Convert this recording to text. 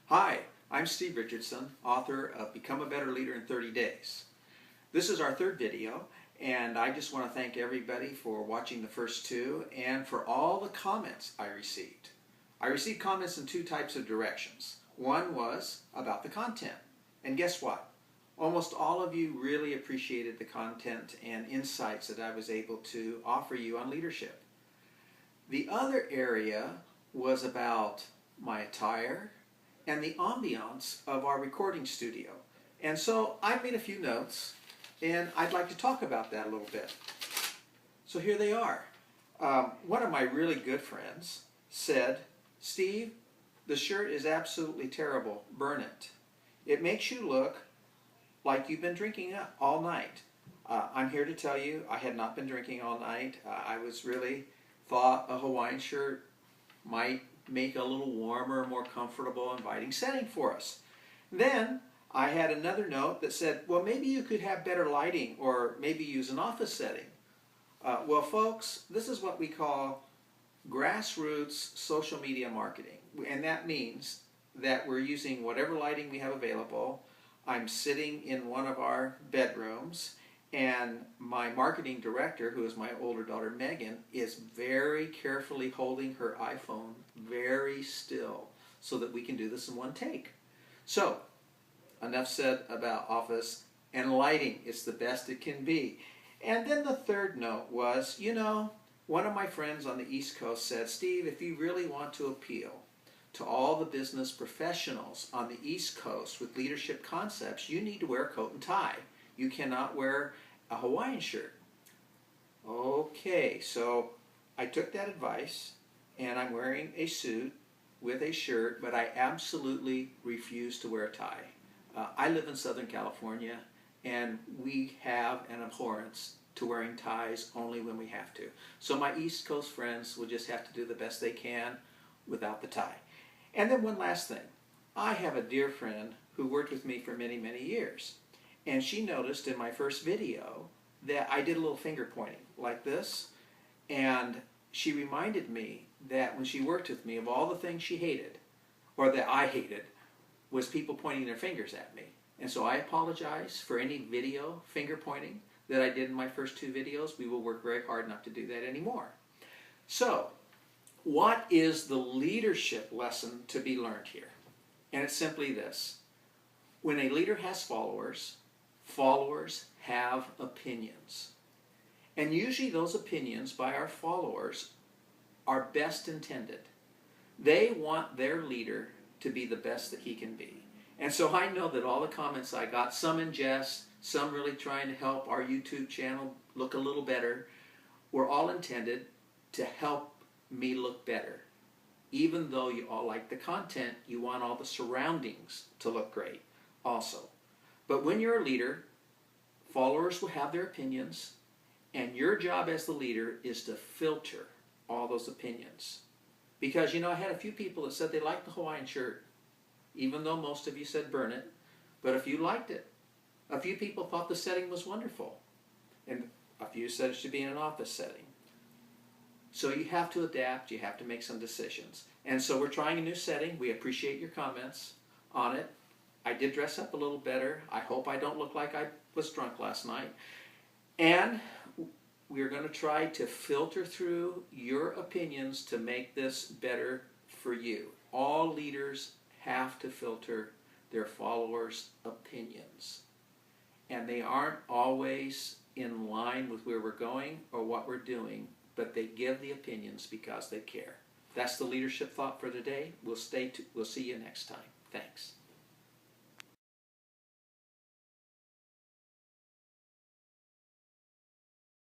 Hi, I'm Steve Richardson, author of Become a Better Leader in 30 Days. This is our third video, and I just want to thank everybody for watching the first two and for all the comments I received. I received comments in two types of directions. One was about the content, and guess what? Almost all of you really appreciated the content and insights that I was able to offer you on leadership. The other area was about my attire and the ambiance of our recording studio. And so I made a few notes, and I'd like to talk about that a little bit. So here they are. One of my really good friends said, "Steve, the shirt is absolutely terrible. Burn it. It makes you look like you've been drinking all night." I'm here to tell you I had not been drinking all night. I was really thought a Hawaiian shirt might make a little warmer, more comfortable, inviting setting for us. Then I had another note that said, well, maybe you could have better lighting or maybe use an office setting. Well, folks, this is what we call grassroots social media marketing. And that means that we're using whatever lighting we have available. I'm sitting in one of our bedrooms, and my marketing director, who is my older daughter Megan, is very carefully holding her iPhone very still so that we can do this in one take. So, enough said about office and lighting. It's the best it can be. And then the third note was, one of my friends on the East Coast said, Steve, if you really want to appeal to all the business professionals on the East Coast with leadership concepts, you need to wear a coat and tie. You cannot wear a Hawaiian shirt. Okay, so I took that advice, and I'm wearing a suit with a shirt, but I absolutely refuse to wear a tie. I live in Southern California, and we have an abhorrence to wearing ties only when we have to. So my East Coast friends will just have to do the best they can without the tie. And then one last thing. I have a dear friend who worked with me for many, many years. And she noticed in my first video that I did a little finger pointing like this. And she reminded me that when she worked with me, of all the things she hated, or that I hated, was people pointing their fingers at me. And so I apologize for any video finger pointing that I did in my first two videos. We will work very hard not to do that anymore. So, what is the leadership lesson to be learned here? And it's simply this. When a leader has followers, followers have opinions. And usually those opinions by our followers are best intended. They want their leader to be the best that he can be. And so I know that all the comments I got, some in jest, some really trying to help our YouTube channel look a little better, were all intended to help me look better. Even though you all like the content, you want all the surroundings to look great also. But when you're a leader, followers will have their opinions, and your job as the leader is to filter all those opinions. Because, I had a few people that said they liked the Hawaiian shirt, even though most of you said burn it, but a few liked it. A few people thought the setting was wonderful, and a few said it should be in an office setting. So you have to adapt, you have to make some decisions. And so we're trying a new setting. We appreciate your comments on it. I did dress up a little better. I hope I don't look like I was drunk last night. And we're going to try to filter through your opinions to make this better for you. All leaders have to filter their followers' opinions. And they aren't always in line with where we're going or what we're doing, but they give the opinions because they care. That's the leadership thought for today. We'll see you next time. Thanks.